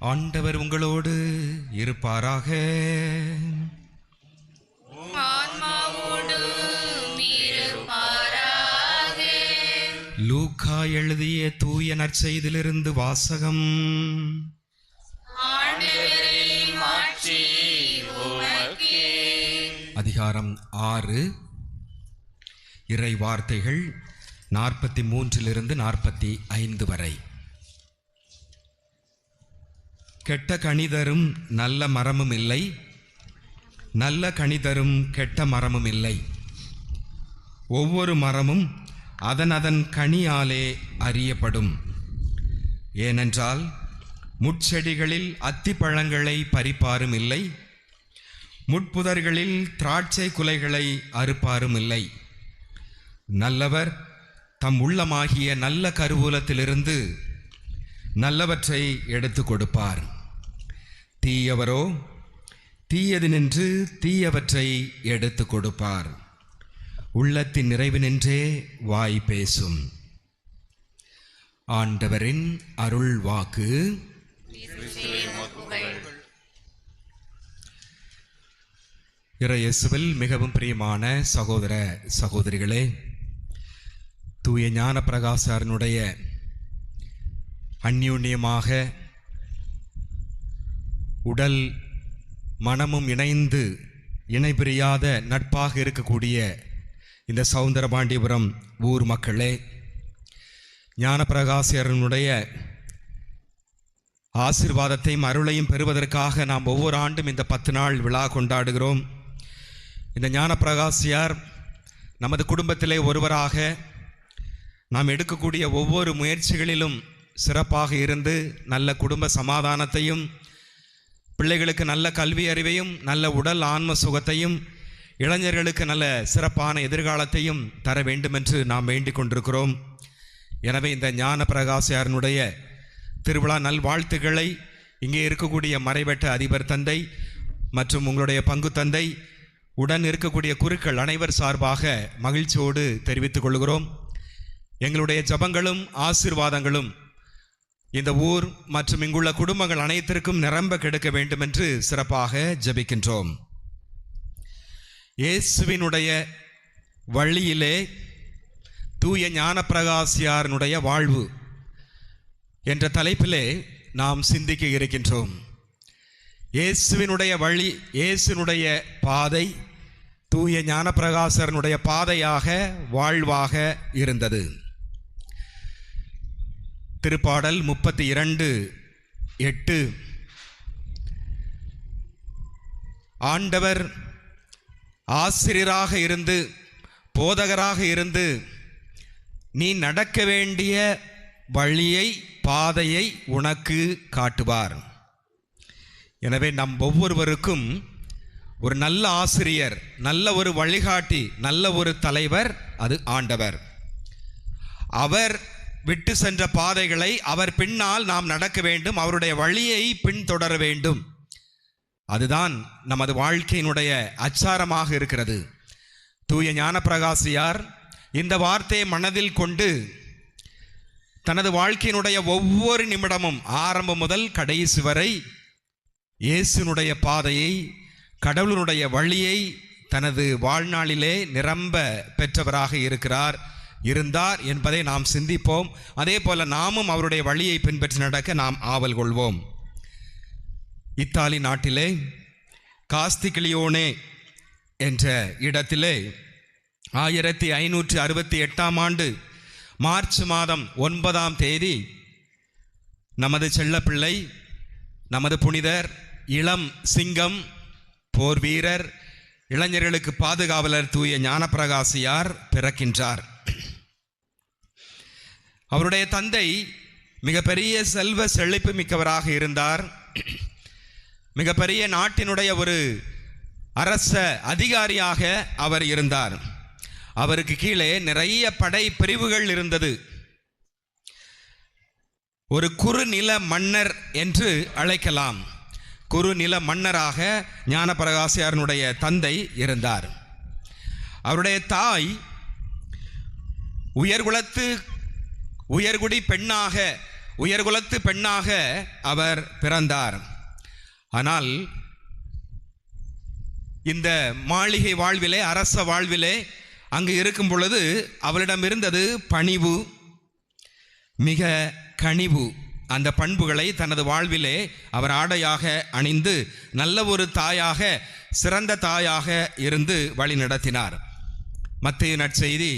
ஆண்டவர் உங்களோடு இருப்பாராக. லூக்கா எழுதிய தூய நற்செய்தியிலிருந்து வாசகம். அதிகாரம் 6, இறை வார்த்தைகள் 43 45 வரை. கெட்ட கனிதரும் நல்ல மரமும் இல்லை, நல்ல கனிதரும் கெட்ட மரமும் இல்லை. ஒவ்வொரு மரமும் அதன் கனியாலே அறியப்படும். ஏனென்றால் முட்செடிகளில் அத்திப்பழங்களை பறிப்பாரும் இல்லை, முட்புதர்களில் திராட்சை குலைகளை அறுப்பாரும் இல்லை. நல்லவர் தம் உள்ளமாகிய நல்ல கருவூலத்திலிருந்து நல்லவற்றை எடுத்து கொடுப்பார். தீயவரோ தீயது நின்று தீயவற்றை எடுத்து கொடுப்பார். உள்ளத்தின் நிறைவு நின்றே வாய் பேசும். ஆண்டவரின் அருள் வாக்கு. இறையேசுவில் மிகவும் பிரியமான சகோதர சகோதரிகளே, தூய ஞான பிரகாசரனுடைய அந்யோன்யமாக உடல் மனமும் இணைந்து இணைபிரியாத நட்பாக இருக்கக்கூடிய இந்த சவுந்தரபாண்டியபுரம் ஊர் மக்களே, ஞானப்பிரகாசரனுடைய ஆசீர்வாதத்தையும் அருளையும் பெறுவதற்காக நாம் ஒவ்வொரு ஆண்டும் இந்த 10 நாள் விழா கொண்டாடுகிறோம். இந்த ஞானப்பிரகாசியார் நமது குடும்பத்திலே ஒருவராக நாம் எடுக்கக்கூடிய ஒவ்வொரு முயற்சிகளிலும் சிறப்பாக இருந்து நல்ல குடும்ப சமாதானத்தையும், பிள்ளைகளுக்கு நல்ல கல்வி அறிவையும், நல்ல உடல் ஆன்ம சுகத்தையும், இளைஞர்களுக்கு நல்ல சிறப்பான எதிர்காலத்தையும் தர வேண்டுமென்று நாம் வேண்டிக் கொண்டிருக்கிறோம். எனவே இந்த ஞான பிரகாசியாரனுடைய திருவிழா நல்வாழ்த்துக்களை இங்கே இருக்கக்கூடிய மறைவட்ட அதிபர் தந்தை மற்றும் உங்களுடைய பங்கு தந்தை உடன் இருக்கக்கூடிய குருக்கள் அனைவர் சார்பாக மகிழ்ச்சியோடு தெரிவித்துக் கொள்கிறோம். எங்களுடைய ஜபங்களும் ஆசீர்வாதங்களும் இந்த ஊர் மற்றும் இங்குள்ள குடும்பங்கள் அனைத்திற்கும் நிரம்ப கிடைக்க வேண்டும் என்று சிறப்பாக ஜபிக்கின்றோம். இயேசுவினுடைய வழியிலே தூய ஞானப்பிரகாசியாரனுடைய வாழ்வு என்ற தலைப்பிலே நாம் சிந்திக்க இருக்கின்றோம். இயேசுவினுடைய வழி, இயேசுனுடைய பாதை தூய ஞானப்பிரகாசரனுடைய பாதையாக வாழ்வாக இருந்தது. திருப்பாடல் 32:8 ஆண்டவர் ஆசிரியராக இருந்து போதகராக இருந்து நீ நடக்க வேண்டிய வழியை பாதையை உனக்கு காட்டுவார். எனவே நம் ஒவ்வொருவருக்கும் ஒரு நல்ல ஆசிரியர், நல்ல ஒரு வழிகாட்டி, நல்ல ஒரு தலைவர், அது ஆண்டவர். அவர் விட்டு சென்ற பாதைகளை அவர் பின்னால் நாம் நடக்க வேண்டும், அவருடைய வழியை பின்தொடர வேண்டும். அதுதான் நமது வாழ்க்கையினுடைய அச்சாரமாக இருக்கிறது. தூய ஞானப்பிரகாசியார் இந்த வார்த்தையை மனதில் கொண்டு தனது வாழ்க்கையினுடைய ஒவ்வொரு நிமிடமும் ஆரம்பம் முதல் கடைசி வரை இயேசுனுடைய பாதையை, கடவுளுடைய வழியை தனது வாழ்நாளிலே நிரம்ப பெற்றவராக இருந்தார் என்பதை நாம் சிந்திப்போம். அதே போல நாமும் அவருடைய வழியை பின்பற்றி நடக்க நாம் ஆவல் கொள்வோம். இத்தாலி நாட்டிலே காஸ்திகிலியோனே என்ற இடத்திலே 1568ஆம் ஆண்டு மார்ச் மாதம் 9ஆம் தேதி நமது செல்லப்பிள்ளை, நமது புனிதர், இளம் சிங்கம், போர் வீரர், இளைஞர்களுக்கு பாதுகாவலர் தூய ஞானப்பிரகாசியார் பிறக்கின்றார். அவருடைய தந்தை மிகப்பெரிய செல்வ செழிப்பு மிக்கவராக இருந்தார். மிகப்பெரிய நாட்டினுடைய ஒரு அரச அதிகாரியாக அவர் இருந்தார். அவருக்கு கீழே நிறைய படை பிரிவுகள் இருந்தது. ஒரு குறுநில மன்னர் என்று அழைக்கலாம். குறுநில மன்னராக ஞானப்பிரகாசியாரனுடைய தந்தை இருந்தார். அவருடைய தாய் உயர்குடி பெண்ணாக உயர்குலத்து பெண்ணாக அவர் பிறந்தார். ஆனால் இந்த மாளிகை வாழ்விலே, அரச வாழ்விலே அங்கு இருக்கும் பொழுது அவளிடம் இருந்தது பணிவு, மிக கனிவு. அந்த பண்புகளை தனது வாழ்விலே அவர் ஆடையாக அணிந்து நல்ல ஒரு தாயாக, சிறந்த தாயாக இருந்து வழி நடத்தினார். மத்தேயு நற்செய்தி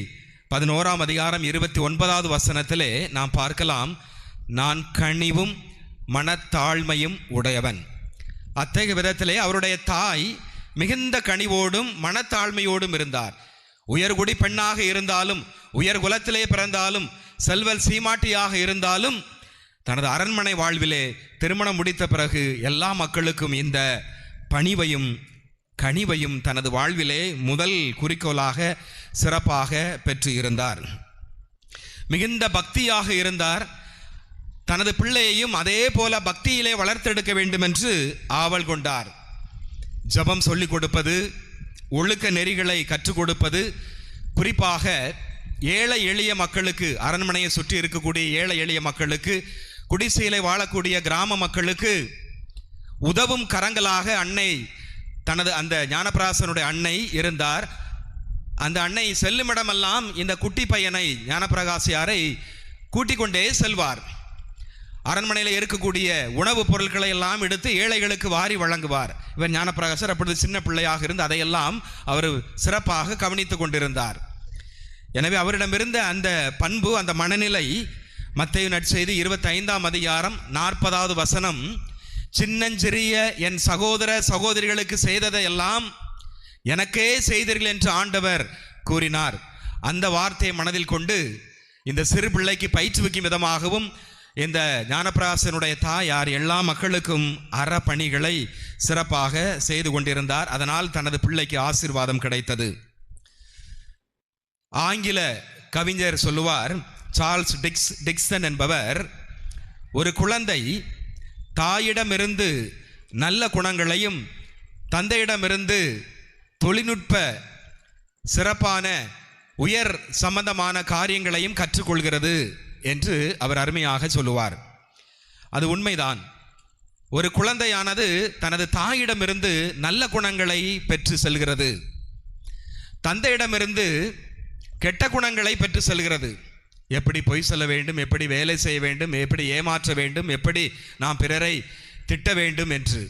11ஆம் அதிகாரம் 29வது வசனத்திலே நாம் பார்க்கலாம், நான் கனிவும் மனத்தாழ்மையும் உடையவன். அத்தகைய விதத்திலே அவருடைய தாய் மிகுந்த கனிவோடும் மனத்தாழ்மையோடும் இருந்தார். உயர்குடி பெண்ணாக இருந்தாலும், உயர் குலத்திலே பிறந்தாலும், செல்வல் சீமாட்டியாக இருந்தாலும், தனது அரண்மனை வாழ்விலே திருமணம் முடித்த பிறகு எல்லா மக்களுக்கும் இந்த பணிவையும் கனிவையும் தனது வாழ்விலே முதல் குறிக்கோளாக சிறப்பாக பெற்று இருந்தார். மிகுந்த பக்தியாக இருந்தார். தனது பிள்ளையையும் அதே போல பக்தியிலே வளர்த்தெடுக்க வேண்டும் என்று ஆவல் கொண்டார். ஜபம் சொல்லிக் கொடுப்பது, ஒழுக்க நெறிகளை கற்றுக் கொடுப்பது, குறிப்பாக ஏழை எளிய மக்களுக்கு, அரண்மனையை சுற்றி இருக்கக்கூடிய ஏழை எளிய மக்களுக்கு, குடிசையிலே வாழக்கூடிய கிராம மக்களுக்கு உதவும் கரங்களாக அன்னை, தனது அந்த ஞானப்பிரகாசனுடைய அன்னை இருந்தார். அந்த அன்னை செல்லுமிடமெல்லாம் இந்த குட்டி பையனை, ஞானப்பிரகாசியாரை கூட்டிக் கொண்டே செல்வார். அரண்மனையில் இருக்கக்கூடிய உணவுப் பொருட்களை எல்லாம் எடுத்து ஏழைகளுக்கு வாரி வழங்குவார். இவர் ஞானப்பிரகாசர் அப்பொழுது சின்ன பிள்ளையாக இருந்து அதையெல்லாம் அவர் சிறப்பாக கவனித்து கொண்டிருந்தார். எனவே அவரிடமிருந்த அந்த பண்பு, அந்த மனநிலை மத்தேயு நற்செய்தி 25ஆம் அதிகாரம் 40வது வசனம், சின்னஞ்சிறிய என் சகோதர சகோதரிகளுக்கு செய்ததையெல்லாம் எனக்கே செய்தீர்கள் என்று ஆண்டவர் கூறினார். அந்த வார்த்தையை மனதில் கொண்டு இந்த சிறு பிள்ளைக்கு பயிற்றுவிக்கும் விதமாகவும் இந்த ஞானப்பிரகாசனுடைய தாயார் எல்லா மக்களுக்கும் அறப்பணிகளை சிறப்பாக செய்து கொண்டிருந்தார். அதனால் தனது பிள்ளைக்கு ஆசீர்வாதம் கிடைத்தது. ஆங்கில கவிஞர் சொல்லுவார், சார்ல்ஸ் டிக்சன் என்பவர், ஒரு குழந்தை தாயிடமிருந்து நல்ல குணங்களையும் தந்தையிடமிருந்து தொழில்நுட்ப சிறப்பான உயர் சம்பந்தமான காரியங்களையும் கற்றுக்கொள்கிறது என்று அவர் அருமையாக சொல்லுவார். அது உண்மைதான். ஒரு குழந்தையானது தனது தாயிடமிருந்து நல்ல குணங்களை பெற்று செல்கிறது, தந்தையிடமிருந்து கெட்ட குணங்களை பெற்று செல்கிறது. எப்படி பொய் சொல்ல வேண்டும், எப்படி வேலை செய்ய வேண்டும், எப்படி ஏமாற்ற வேண்டும், எப்படி நாம் பிறரை திட்ட வேண்டும் என்று,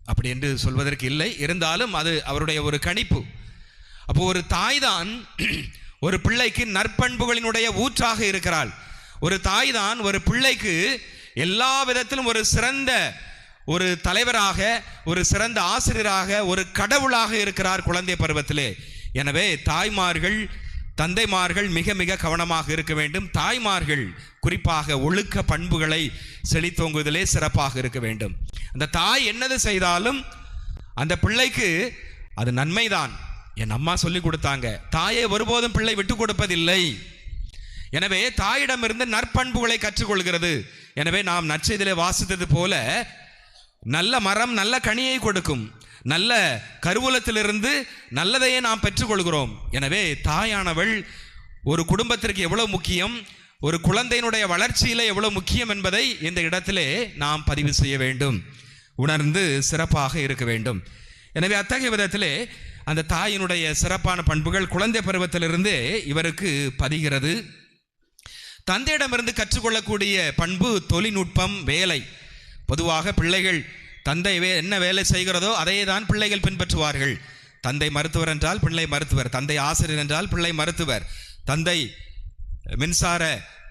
அப்படி என்று சொல்வதற்கு இல்லை. இருந்தாலும் அது அவருடைய ஒரு கணிப்பு. அப்போ ஒரு தாய் தான் ஒரு பிள்ளைக்கு நற்பண்புகளினுடைய ஊற்றாக இருக்கிறாள். ஒரு தாய் தான் ஒரு பிள்ளைக்கு எல்லா விதத்திலும் ஒரு சிறந்த ஒரு தலைவராக, ஒரு சிறந்த ஆசிரியராக, ஒரு கடவுளாக இருக்கிறார் குழந்தை பருவத்திலே. எனவே தாய்மார்கள், தந்தைமார்கள் மிக மிக கவனமாக இருக்க வேண்டும். தாய்மார்கள் குறிப்பாக ஒழுக்க பண்புகளை செழித்தோங்குவதிலே சிறப்பாக இருக்க வேண்டும். அந்த தாய் என்னது செய்தாலும் அந்த பிள்ளைக்கு அது நன்மைதான். என் அம்மா சொல்லி கொடுத்தாங்க, தாயை ஒருபோதும் பிள்ளை விட்டு கொடுப்பதில்லை. எனவே தாயிடமிருந்து நற்பண்புகளை கற்றுக்கொள்கிறது. எனவே நாம் நற்செய்தியிலே வாசித்தது போல நல்ல மரம் நல்ல கனியை கொடுக்கும், நல்ல கருவூலத்திலிருந்து நல்லதையே நாம் பெற்றுக்கொள்கிறோம். எனவே தாயானவள் ஒரு குடும்பத்திற்கு எவ்வளவு முக்கியம், ஒரு குழந்தையினுடைய வளர்ச்சியில எவ்வளவு முக்கியம் என்பதை இந்த இடத்திலே நாம் பதிவு செய்ய வேண்டும், உணர்ந்து சிறப்பாக இருக்க வேண்டும். எனவே அத்தகைய விதத்திலே அந்த தாயினுடைய சிறப்பான பண்புகள் குழந்தை பருவத்திலிருந்து இவருக்கு பதிகிறது. தந்தையிடமிருந்து கற்றுக்கொள்ளக்கூடிய பண்பு தொழில்நுட்பம், வேலை. பொதுவாக பிள்ளைகள் தந்தை என்ன வேலை செய்கிறதோ அதையே தான் பிள்ளைகள் பின்பற்றுவார்கள். தந்தை மருத்துவர் என்றால் பிள்ளை மருத்துவர், தந்தை ஆசிரியர் என்றால் பிள்ளை மருத்துவர், தந்தை மின்சார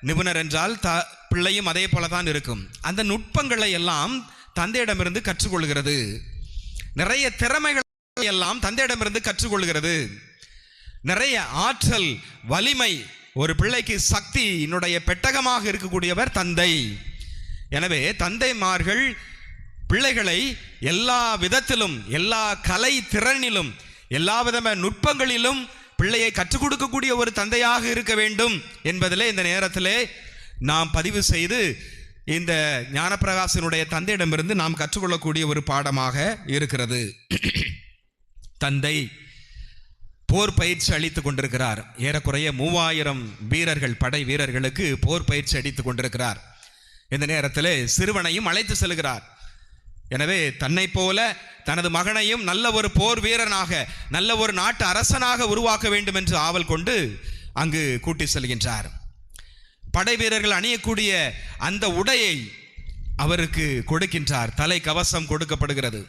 நிபுணர் என்றால் பிள்ளையும் அதே போல தான் இருக்கும். அந்த நுட்பங்களை எல்லாம் தந்தையிடமிருந்து கற்றுக்கொள்கிறது. நிறைய திறமைகள் எல்லாம் தந்தையிடமிருந்து கற்றுக்கொள்கிறது. நிறைய ஆற்றல், வலிமை, ஒரு பிள்ளைக்கு சக்தியினுடைய பெட்டகமாக இருக்கக்கூடியவர் தந்தை. எனவே தந்தைமார்கள் பிள்ளைகளை எல்லா விதத்திலும், எல்லா கலை திறனிலும், எல்லா விதமான நுட்பங்களிலும் பிள்ளையை கற்றுக் கொடுக்கக்கூடிய ஒரு தந்தையாக இருக்க வேண்டும் என்பதிலே இந்த நேரத்திலே நாம் பதிவு செய்து இந்த ஞானப்பிரகாசனுடைய தந்தையிடமிருந்து நாம் கற்றுக்கொள்ளக்கூடிய ஒரு பாடமாக இருக்கிறது. தந்தை போர் பயிற்சி அளித்துக் கொண்டிருக்கிறார். ஏறக்குறைய 3000 வீரர்கள், படை வீரர்களுக்கு போர் பயிற்சி அளித்துக் கொண்டிருக்கிறார். இந்த நேரத்திலே சிறுவனையும் அழைத்து செல்கிறார். எனவே தன்னை போல தனது மகனையும் நல்ல ஒரு போர் வீரனாக, நல்ல ஒரு நாட்டு அரசனாக உருவாக்க வேண்டும் என்று ஆவல் கொண்டு அங்கு கூட்டி செல்கின்றார். படை வீரர்கள் அணியக்கூடிய அந்த உடையை அவருக்கு கொடுக்கின்றார். தலை கவசம் கொடுக்கப்படுகிறது.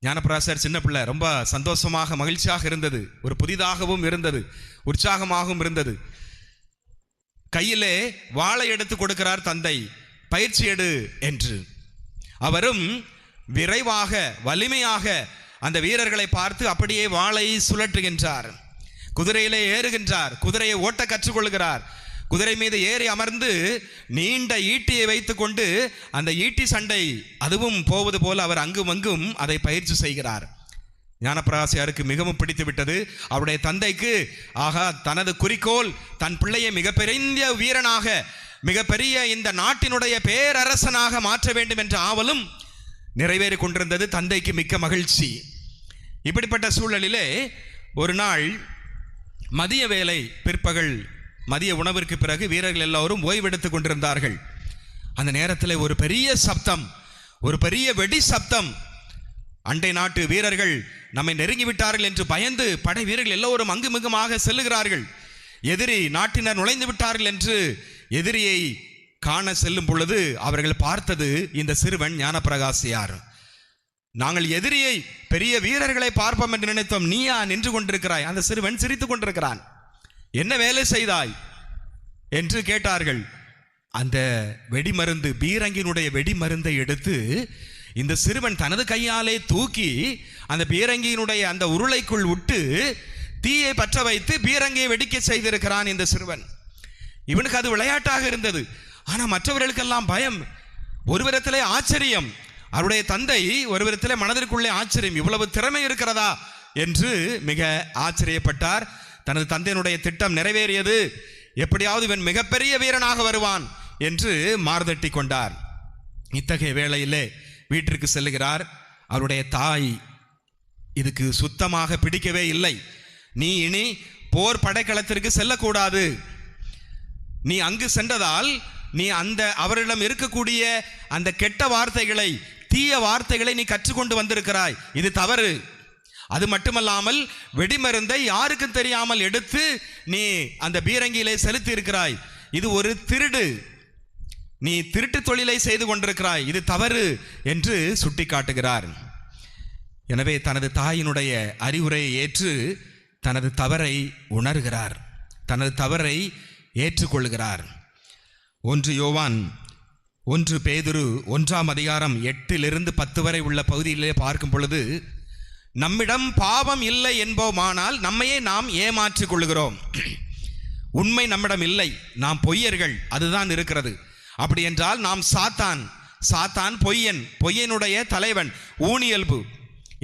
ஞானப்பிரகாசர் சின்ன பிள்ளை, ரொம்ப சந்தோஷமாக மகிழ்ச்சியாக இருந்தது. ஒரு புதிதாகவும் இருந்தது, உற்சாகமாகவும் இருந்தது. கையிலே வாளை எடுத்து கொடுக்கிறார் தந்தை, பயிற்சி எடு என்று. அவரும் விரைவாக வலிமையாக அந்த வீரர்களை பார்த்து அப்படியே வாளை சுழற்றுகின்றார். குதிரையிலே ஏறுகின்றார். குதிரையை ஓட்ட கற்றுக்கொள்கிறார். குதிரை மீது ஏறி அமர்ந்து நீண்ட ஈட்டியை வைத்துக் கொண்டு அந்த ஈட்டி சண்டை அதுவும் போவது போல அவர் அங்கும் அங்கும் அதை பயிற்சி செய்கிறார். ஞானப்பிரகாசியாருக்கு மிகவும் பிடித்து விட்டது. அவருடைய தந்தைக்கு ஆகா, தனது குறிக்கோள் தன் பிள்ளையை மிகப்பெரிய வீரனாக, மிகப்பெரிய இந்த நாட்டினுடைய பேரரசனாக மாற்ற வேண்டும் என்ற ஆவலும் நிறைவேறி கொண்டிருந்தது. தந்தைக்கு மிக்க மகிழ்ச்சி. இப்படிப்பட்ட சூழலிலே ஒரு நாள் மதிய வேளை, பிற்பகல் மதிய உணவிற்கு பிறகு வீரர்கள் எல்லோரும் ஓய்வெடுத்துக் கொண்டிருந்தார்கள். அந்த நேரத்தில் ஒரு பெரிய சப்தம், ஒரு பெரிய வெடி சப்தம். அண்டை நாட்டு வீரர்கள் நம்மை நெருங்கிவிட்டார்கள் என்று பயந்து படை வீரர்கள் எல்லோரும் அங்குமிங்குமாக செல்லுகிறார்கள். எதிரி நாட்டினர் நுழைந்து விட்டார்கள் என்று எதிரியை காண செல்லும் பொழுது அவர்கள் பார்த்தது இந்த சிறுவன் ஞானப்பிரகாசியார். நாங்கள் எதிரியை, பெரிய வீரர்களை பார்ப்போம் என்று நினைத்தோம், நீயா நின்று கொண்டிருக்கிறாய்? அந்த சிறுவன் சிரித்துக் கொண்டிருக்கிறான். என்ன வேலை செய்தாய் என்று கேட்டார்கள். அந்த வெடிமருந்து, பீரங்கியினுடைய வெடிமருந்தை எடுத்து இந்த சிறுவன் தனது கையாலே தூக்கி அந்த பீரங்கியினுடைய அந்த உருளைக்குள் விட்டு தீயை பற்ற வைத்து பீரங்கியை வெடிக்க செய்திருக்கிறான் இந்த சிறுவன். இவனுக்கு அது விளையாட்டாக இருந்தது. ஆனால் மற்றவர்களுக்கெல்லாம் பயம், ஒரு விதத்திலே ஆச்சரியம். அவருடைய தந்தை ஒரு விதத்திலே மனதிற்குள்ளே ஆச்சரியம், இவ்வளவு திறமை இருக்கிறதா என்று மிக ஆச்சரியப்பட்டார். தனது தந்தையினுடைய திட்டம் நிறைவேறியது, எப்படியாவது இவன் மிகப்பெரிய வீரனாக வருவான் என்று மார்தட்டி கொண்டார். இத்தகைய வேளையிலே வீட்டிற்கு செல்லுகிறார். அவருடைய தாய் இதுக்கு சுத்தமாக பிடிக்கவே இல்லை. நீ இனி போர் படைக்களத்திற்கு செல்லக்கூடாது. நீ அங்கு சென்றதால் நீ அந்த அவரிடம் இருக்கக்கூடிய அந்த கெட்ட வார்த்தைகளை, தீய வார்த்தைகளை நீ கற்றுக்கொண்டு வந்திருக்கிறாய். இது தவறு. அது மட்டுமல்லாமல் வெடிமருந்தை யாருக்கும் தெரியாமல் எடுத்து நீ அந்த பீரங்கியிலே செலுத்தி இருக்கிறாய். இது ஒரு திருடு. நீ திருட்டு தொழிலை செய்து கொண்டிருக்கிறாய். இது தவறு என்று சுட்டி காட்டுகிறார். எனவே தனது தாயினுடைய அறிவுரையை ஏற்று தனது தவறை உணர்கிறார், தனது தவறை ஏற்றுக்கொள்கிறார். 1 யோவான் 1 பேதுரு 1ஆம் அதிகாரம் 8-10 வரை உள்ள பகுதியிலே பார்க்கும் பொழுது, நம்மிடம் பாவம் இல்லை என்போமானால் நம்மையே நாம் ஏமாற்றிக் கொள்கிறோம். உண்மை நம்மிடம் இல்லை, நாம் பொய்யர்கள், அதுதான் இருக்கிறது. அப்படி என்றால் நாம் சாத்தான் பொய்யன், பொய்யனுடைய தலைவன், ஊனியல்பு.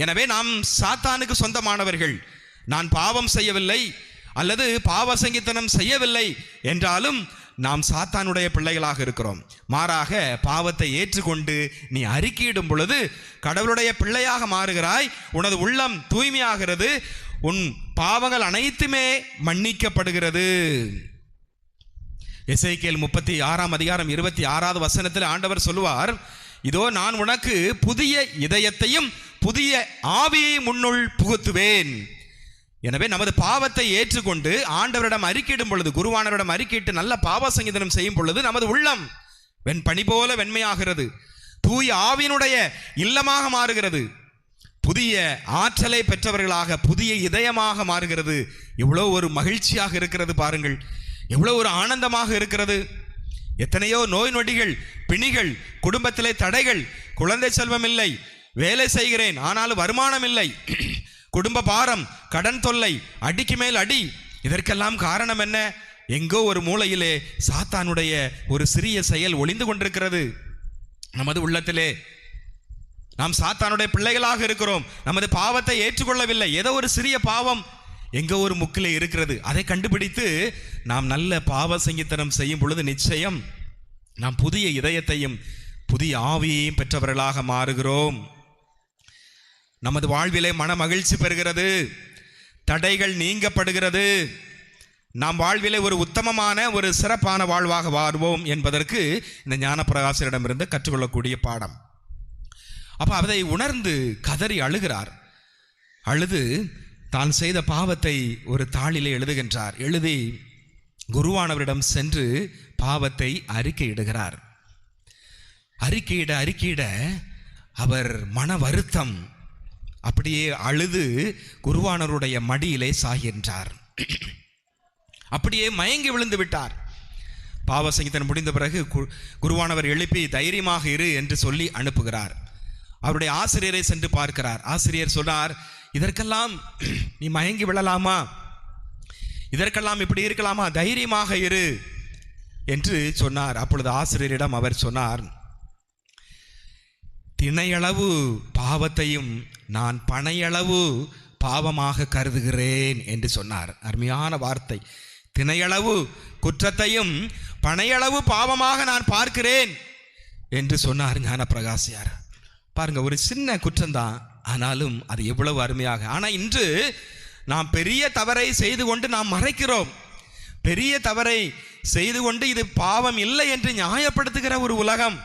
எனவே நாம் சாத்தானுக்கு சொந்தமானவர்கள். நான் பாவம் செய்யவில்லை அல்லது பாவ சங்கீதனம் செய்யவில்லை என்றாலும் நாம் சாத்தானுடைய பிள்ளைகளாக இருக்கிறோம். மாறாக பாவத்தை ஏற்றுக்கொண்டு நீ அறிக்கையிடும் பொழுது கடவுளுடைய பிள்ளையாக மாறுகிறாய். உனது உள்ளம் தூய்மையாகிறது. உன் பாவங்கள் அனைத்துமே மன்னிக்கப்படுகிறது. எசேக்கியேல் 36ஆம் அதிகாரம் 26வது வசனத்தில் ஆண்டவர் சொல்லுவார், இதோ நான் உனக்கு புதிய இதயத்தையும் புதிய ஆவியையும் உன்னுள் புகுத்துவேன். எனவே நமது பாவத்தை ஏற்றுக்கொண்டு ஆண்டவரிடம் அறிக்கையிடும் பொழுது, குருவானவரிடம் அறிக்கையிட்டு நல்ல பாவ சங்கீதனம் செய்யும் பொழுது நமது உள்ளம் பனி போல வெண்மையாகிறது. தூய ஆவியினுடைய இல்லமாக மாறுகிறது. புதிய ஆற்றலை பெற்றவர்களாக, புதிய இதயமாக மாறுகிறது. எவ்வளோ ஒரு மகிழ்ச்சியாக இருக்கிறது பாருங்கள், எவ்வளோ ஒரு ஆனந்தமாக இருக்கிறது. எத்தனையோ நோய் நொடிகள், பிணிகள், குடும்பத்திலே தடைகள், குழந்தை செல்வம் இல்லை, வேலை செய்கிறேன் ஆனாலும் வருமானம் இல்லை, குடும்ப பாரம், கடன் தொல்லை, அடிக்கு மேல் அடி. இதற்கெல்லாம் காரணம் என்ன? எங்கோ ஒரு மூலையிலே சாத்தானுடைய ஒரு சிறிய செயல் ஒளிந்து கொண்டிருக்கிறது. நமது உள்ளத்திலே நாம் சாத்தானுடைய பிள்ளைகளாக இருக்கிறோம். நமது பாவத்தை ஏற்றுக்கொள்ளவில்லை. ஏதோ ஒரு சிறிய பாவம் எங்கோ ஒரு முக்கிலே இருக்கிறது. அதை கண்டுபிடித்து நாம் நல்ல பாவ சங்கீதனம் செய்யும் பொழுது நிச்சயம் நாம் புதிய இதயத்தையும் புதிய ஆவியையும் பெற்றவர்களாக மாறுகிறோம். நமது வாழ்விலே மன மகிழ்ச்சி பெறுகிறது, தடைகள் நீங்கப்படுகிறது, நாம் வாழ்விலே ஒரு உத்தமமான ஒரு சிறப்பான வாழ்வாக வாழ்வோம் என்பதற்கு இந்த ஞானப்பிரகாசரிடமிருந்து கற்றுக்கொள்ளக்கூடிய பாடம். அப்போ அதை உணர்ந்து கதறி அழுகிறார். அழுது தான் செய்த பாவத்தை ஒரு தாளிலே எழுதுகின்றார். எழுதி குருவானவரிடம் சென்று பாவத்தை அறிக்கையிடுகிறார். அறிக்கையிட அவர் மன வருத்தம் அப்படியே அழுது குருவானவருடைய மடியிலே சாகின்றார். அப்படியே மயங்கி விழுந்து விட்டார். பாவ சங்கீதம் முடிந்த பிறகு குருவானவர் எழுப்பி தைரியமாக இரு என்று சொல்லி அனுப்புகிறார். அவருடைய ஆசிரியரை சென்று பார்க்கிறார். ஆசிரியர் சொன்னார், இதற்கெல்லாம் நீ மயங்கி விழலாமா? இதற்கெல்லாம் இப்படி இருக்கலாமா? தைரியமாக இரு என்று சொன்னார். அப்பொழுது ஆசிரியரிடம் அவர் சொன்னார், திணையளவு பாவத்தையும் நான் பனையளவு பாவமாக கருதுகிறேன் என்று சொன்னார். அருமையான வார்த்தை. திணையளவு குற்றத்தையும் பனையளவு பாவமாக நான் பார்க்கிறேன் என்று சொன்னார் ஞானப்பிரகாசியார். பாருங்க, ஒரு சின்ன குற்றம்தான், ஆனாலும் அது எவ்வளவு அருமையாக. ஆனால் இன்று நாம் பெரிய தவறை செய்து கொண்டு நாம் மறைக்கிறோம். பெரிய தவறை செய்து கொண்டு இது பாவம் இல்லை என்று நியாயப்படுத்துகிற ஒரு உலகம்.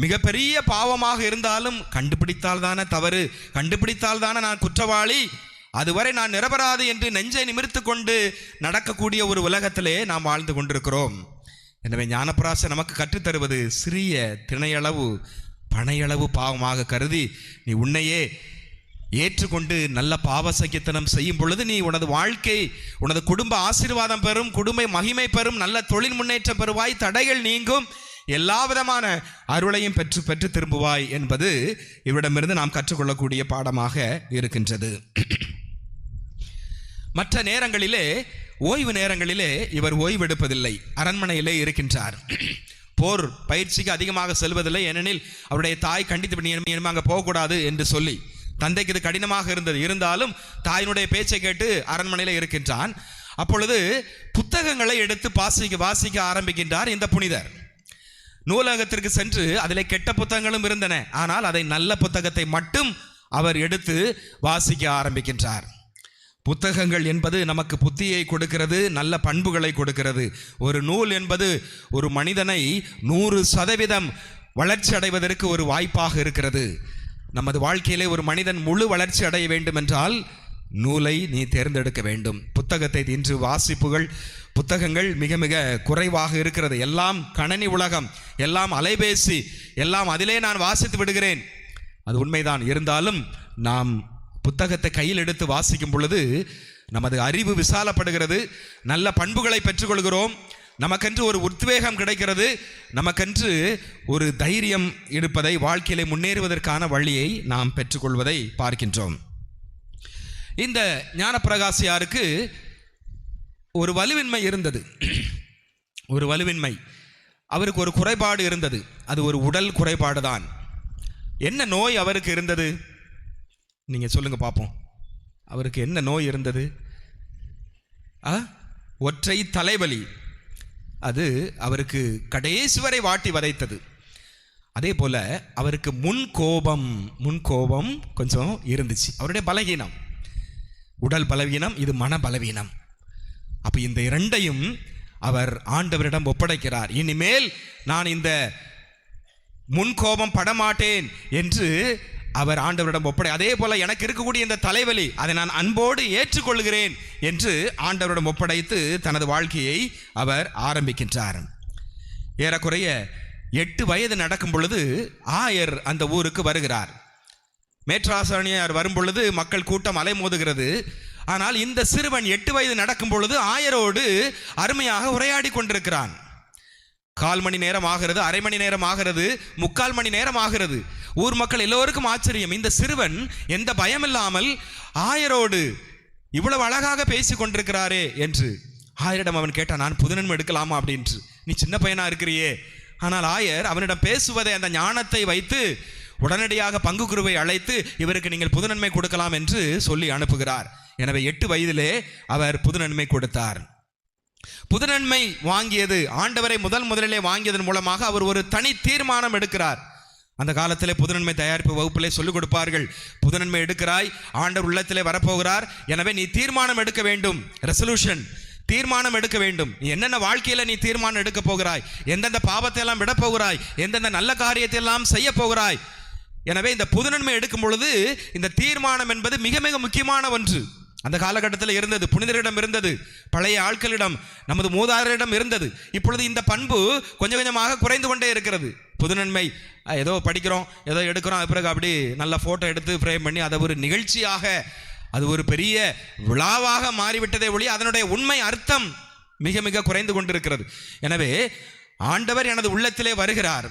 மிகப்பெரிய பாவமாக இருந்தாலும் கண்டுபிடித்தால் தானே தவறு, கண்டுபிடித்தால் தானே நான் குற்றவாளி, அதுவரை நான் நிரபராது என்று நெஞ்சை நிமிர்த்து கொண்டு நடக்கக்கூடிய ஒரு உலகத்திலே நாம் வாழ்ந்து கொண்டிருக்கிறோம். எனவே ஞானப்பிரகாசர் நமக்கு கற்றுத்தருவது, சிறிய திணையளவு பனையளவு பாவமாக கருதி நீ உன்னையே ஏற்றுக்கொண்டு நல்ல பாவ சங்கீதனம் செய்யும் பொழுது நீ உனது வாழ்க்கை, உனது குடும்ப ஆசீர்வாதம் பெறும், குடும்ப மகிமை பெறும், நல்ல தொழில் முன்னேற்றம் பெறுவாய், தடைகள் நீங்கும், எல்லா விதமான அருளையும் பெற்று பெற்று திரும்புவாய் என்பது இவரிடமிருந்து நாம் கற்றுக்கொள்ளக்கூடிய பாடமாக இருக்கின்றது. மற்ற நேரங்களிலே, ஓய்வு நேரங்களிலே இவர் ஓய்வெடுப்பதில்லை, அரண்மனையிலே இருக்கின்றார். போர் பயிற்சிக்கு அதிகமாக செல்வதில்லை. ஏனெனில் அவருடைய தாய் கண்டித்து அங்கே போகக்கூடாது என்று சொல்லி, தந்தைக்கு இது கடினமாக இருந்தது. இருந்தாலும் தாயினுடைய பேச்சை கேட்டு அரண்மனையில் இருக்கின்றான். அப்பொழுது புத்தகங்களை எடுத்து வாசிக்க ஆரம்பிக்கின்றார் இந்த புனிதர். நூலகத்திற்கு சென்று அதில் கெட்ட புத்தகங்களும் இருந்தன, ஆனால் அதை நல்ல புத்தகத்தை மட்டும் அவர் எடுத்து வாசிக்க ஆரம்பிக்கின்றார். புத்தகங்கள் என்பது நமக்கு புத்தியை கொடுக்கிறது, நல்ல பண்புகளை கொடுக்கிறது. ஒரு நூல் என்பது ஒரு மனிதனை 100% வளர்ச்சி அடைவதற்கு ஒரு வாய்ப்பாக இருக்கிறது. நமது வாழ்க்கையிலே ஒரு மனிதன் முழு வளர்ச்சி அடைய வேண்டும் என்றால் நூலை நீ தேர்ந்தெடுக்க வேண்டும். புத்தகத்தை இன்று புத்தகங்கள் மிக மிக குறைவாக இருக்கிறது. எல்லாம் கணனி உலகம், எல்லாம் அலைபேசி, எல்லாம் அதிலே நான் வாசித்து விடுகிறேன். அது உண்மைதான். இருந்தாலும் நாம் புத்தகத்தை கையில் எடுத்து வாசிக்கும் பொழுது நமது அறிவு விசாலப்படுகிறது, நல்ல பண்புகளை பெற்றுக்கொள்கிறோம், நமக்கென்று ஒரு உத்வேகம் கிடைக்கிறது, நமக்கென்று ஒரு தைரியம் இருப்பதை, வாழ்க்கையிலே முன்னேறுவதற்கான வழியை நாம் பெற்றுக்கொள்வதை பார்க்கின்றோம். இந்த ஞானப்பிரகாசியாருக்கு ஒரு வலுவின்மை இருந்தது. ஒரு வலுவின்மை, அவருக்கு ஒரு குறைபாடு இருந்தது. அது ஒரு உடல் குறைபாடு தான். என்ன நோய் அவருக்கு இருந்தது? நீங்கள் சொல்லுங்க பார்ப்போம். அவருக்கு என்ன நோய் இருந்தது? ஒற்றை தலைவலி. அது அவருக்கு கடைசி வரை வாட்டி வதைத்தது. அதே போல அவருக்கு முன்கோபம் கொஞ்சம் இருந்துச்சு. அவருடைய பலவீனம், உடல் பலவீனம், இது மன பலவீனம். அப்போ இந்த இரண்டையும் அவர் ஆண்டவரிடம் ஒப்படைக்கிறார். இனிமேல் நான் இந்த முன்கோபம் படமாட்டேன் என்று அவர் ஆண்டவரிடம் அதே போல எனக்கு இருக்கக்கூடிய இந்த தலைவலி, அதை நான் அன்போடு ஏற்றுக்கொள்கிறேன் என்று ஆண்டவரிடம் ஒப்படைத்து தனது வாழ்க்கையை அவர் ஆரம்பிக்கின்றார். ஏறக்குறைய 8 வயது நடக்கும் பொழுது ஆயர் அந்த ஊருக்கு வருகிறார். மேற்றாசானியார் வரும் பொழுது மக்கள் கூட்டம் அலைமோதுகிறது. ஆனால் இந்த சிறுவன் 8 வயது நடக்கும் பொழுது ஆயரோடு அருமையாக உரையாடி கொண்டிருக்கிறான். 1/4 மணி நேரம் ஆகிறது, அரை மணி நேரம் ஆகிறது, 3/4 மணி நேரம் ஆகிறது. ஊர் மக்கள் எல்லோருக்கும் ஆச்சரியம். இந்த சிறுவன் எந்த பயமில்லாமல் ஆயரோடு இவ்வளவு அழகாக பேசி கொண்டிருக்கிறாரே என்று. ஆயரிடம் அவன் கேட்டான், நான் புதுநன்மை எடுக்கலாமா அப்படின்று. நீ சின்ன பையனா இருக்கிறியே. ஆனால் ஆயர் அவனிடம் பேசுவதை, அந்த ஞானத்தை வைத்து உடனடியாக பங்கு குருவை அழைத்து இவருக்கு நீங்கள் புதுநன்மை கொடுக்கலாம் என்று சொல்லி அனுப்புகிறார். எனவே 8 வயதிலே அவர் புதுநன்மை கொடுத்தார். புதுநன்மை வாங்கியது, ஆண்டவரை முதலிலே வாங்கியதன் மூலமாக அவர் ஒரு தனி தீர்மானம் எடுக்கிறார். அந்த காலத்திலே புதுநன்மை தயாரிப்பு வகுப்பிலே சொல்லிக் கொடுப்பார்கள். புதுநன்மை எடுக்கிறாய், ஆண்டவர் உள்ளத்திலே வரப்போகிறார், எனவே நீ தீர்மானம் எடுக்க வேண்டும், ரெசல்யூஷன் தீர்மானம் எடுக்க வேண்டும். நீ என்னென்ன வாழ்க்கையில நீ தீர்மானம் எடுக்க போகிறாய், எந்தெந்த பாவத்தை எல்லாம் விட போகிறாய், எந்தெந்த நல்ல காரியத்தை எல்லாம் செய்ய போகிறாய். எனவே இந்த புதுநன்மை எடுக்கும் பொழுது இந்த தீர்மானம் என்பது மிக மிக முக்கியமான ஒன்று. அந்த காலகட்டத்தில் இருந்தது, புனிதரிடம் இருந்தது, பழைய ஆட்களிடம், நமது மூதாதையரிடம் இருந்தது. இப்பொழுது இந்த பண்பு கொஞ்சம் கொஞ்சமாக குறைந்து கொண்டே இருக்கிறது. புதுநன்மை ஏதோ படிக்கிறோம், ஏதோ எடுக்கிறோம், அது பிறகு அப்படி நல்ல ஃபோட்டோ எடுத்து ஃப்ரேம் பண்ணி அதை ஒரு நிகழ்ச்சியாக, அது ஒரு பெரிய விழாவாக மாறிவிட்டதே ஒழிய அதனுடைய உண்மை அர்த்தம் மிக மிக குறைந்து கொண்டிருக்கிறது. எனவே ஆண்டவர் எனது உள்ளத்திலே வருகிறார்.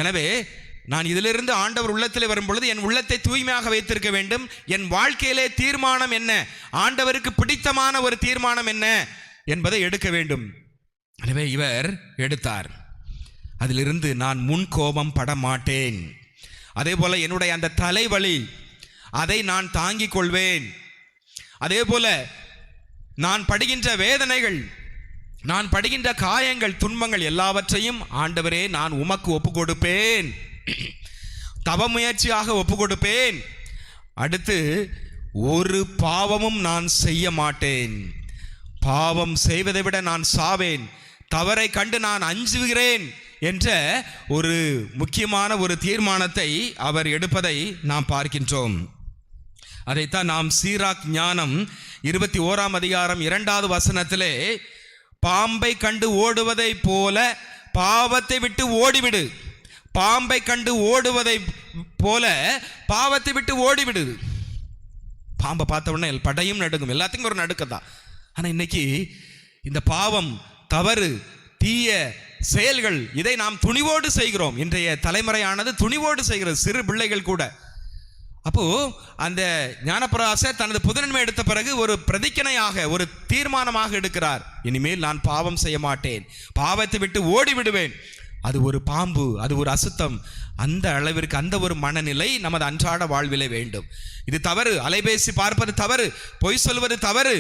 எனவே நான் இதிலிருந்து ஆண்டவர் உள்ளத்திலே வரும் பொழுது என் உள்ளத்தை தூய்மையாக வைத்திருக்க வேண்டும். என் வாழ்க்கையிலே தீர்மானம் என்ன, ஆண்டவருக்கு பிடித்தமான ஒரு தீர்மானம் என்ன என்பதை எடுக்க வேண்டும். எனவே இவர் எடுத்தார். அதிலிருந்து நான் முன் கோபம் பட மாட்டேன், அதே போல என்னுடைய அந்த தலைவலி அதை நான் தாங்கிக் கொள்வேன். அதே போல நான் படுகின்ற வேதனைகள், நான் படுகின்ற காயங்கள், துன்பங்கள் எல்லாவற்றையும் ஆண்டவரே நான் உமக்கு ஒப்பு கொடுப்பேன், தவ முயற்சியாக ஒப்பு கொடுப்பேன். அடுத்து ஒரு பாவமும் நான் செய்ய மாட்டேன், பாவம் செய்வதை விட நான் சாவேன், தவறை கண்டு நான் அஞ்சுகிறேன் என்ற ஒரு முக்கியமான ஒரு தீர்மானத்தை அவர் எடுப்பதை நாம் பார்க்கின்றோம். அதைத்தான் நாம் சீராக் ஞானம் 21ஆம் அதிகாரம் 2வது வசனத்திலே, பாம்பை கண்டு ஓடுவதை போல பாவத்தை விட்டு ஓடிவிடு, பாம்பை கண்டு ஓடுவதை போல பாவத்தை விட்டு ஓடிவிடு. பாம்பை பார்த்த உடனே படையும் நடுங்கும், எல்லாத்துக்கும் ஒரு நடுக்கதான். ஆனால் இன்னைக்கு இந்த பாவம், தவறு, தீய செயல்கள் இதை நாம் துணிவோடு செய்கிறோம். இன்றைய தலைமுறையானது துணிவோடு செய்கிறது, சிறு பிள்ளைகள் கூட. அப்போ அந்த ஞானப்பிரகாசர் தனது புதுநன்மை எடுத்த பிறகு ஒரு பிரதிஜனையாக, ஒரு தீர்மானமாக எடுக்கிறார். இனிமேல் நான் பாவம் செய்ய மாட்டேன், பாவத்தை விட்டு ஓடி விடுவேன். அது ஒரு பாம்பு, அது ஒரு அசுத்தம். அந்த அளவிற்கு அந்த ஒரு மனநிலை நமது அன்றாட வாழ்விலே வேண்டும். இது தவறு, அலைபேசி பார்ப்பது தவறு, பொய் சொல்வது தவறு.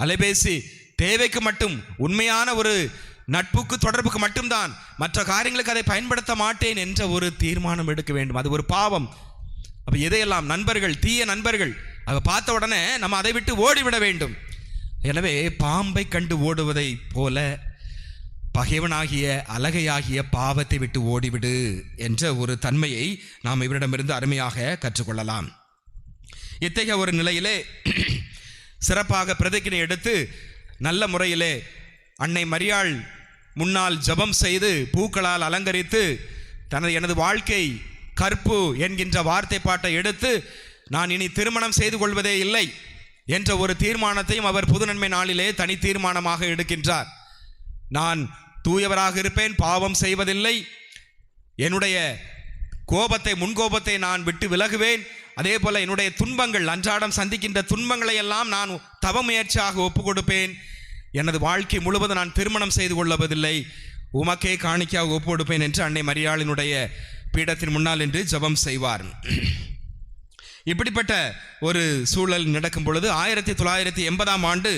அலைபேசி தேவைக்கு மட்டும், உண்மையான ஒரு நட்புக்கு தொடர்புக்கு மட்டும்தான், மற்ற காரியங்களுக்கு அதை பயன்படுத்த மாட்டேன் என்ற ஒரு தீர்மானம் எடுக்க வேண்டும். அது ஒரு பாவம். அப்போ எதையெல்லாம் நண்பர்கள், தீய நண்பர்கள், அதை பார்த்த உடனே நம்ம அதை விட்டு ஓடிவிட வேண்டும். எனவே பாம்பை கண்டு ஓடுவதை போல பகைவனாகிய அலகையாகிய பாவத்தை விட்டு ஓடிவிடு என்ற ஒரு தன்மையை நாம் இவரிடமிருந்து அருமையாக கற்றுக்கொள்ளலாம். இத்தகைய ஒரு நிலையிலே சிறப்பாக பிரதிஜனை எடுத்து நல்ல முறையிலே அன்னை மரியாள் முன்னால் ஜெபம் செய்து பூக்களால் அலங்கரித்து எனது வாழ்க்கை கற்பு என்கின்ற வார்த்தை பாட்டை எடுத்து நான் இனி திருமணம் செய்து கொள்வதே இல்லை என்ற ஒரு தீர்மானத்தையும் அவர் புதுநன்மை நாளிலே தனி தீர்மானமாக எடுக்கின்றார். நான் தூயவராக இருப்பேன், பாவம் செய்வதில்லை, என்னுடைய கோபத்தை, முன்கோபத்தை நான் விட்டு விலகுவேன். அதே போல என்னுடைய துன்பங்கள், அன்றாடம் சந்திக்கின்ற துன்பங்களை எல்லாம் நான் தவ முயற்சியாக ஒப்பு கொடுப்பேன். எனது வாழ்க்கை முழுவதும் நான் திருமணம் செய்து கொள்வதில்லை, உமக்கே காணிக்கையாக ஒப்பு கொடுப்பேன் என்று அன்னை மரியாளினுடைய பீடத்தின் முன்னால் என்று ஜெபம் செய்வார். இப்படிப்பட்ட ஒரு சூழல் நடக்கும் பொழுது 1980ஆம் ஆண்டு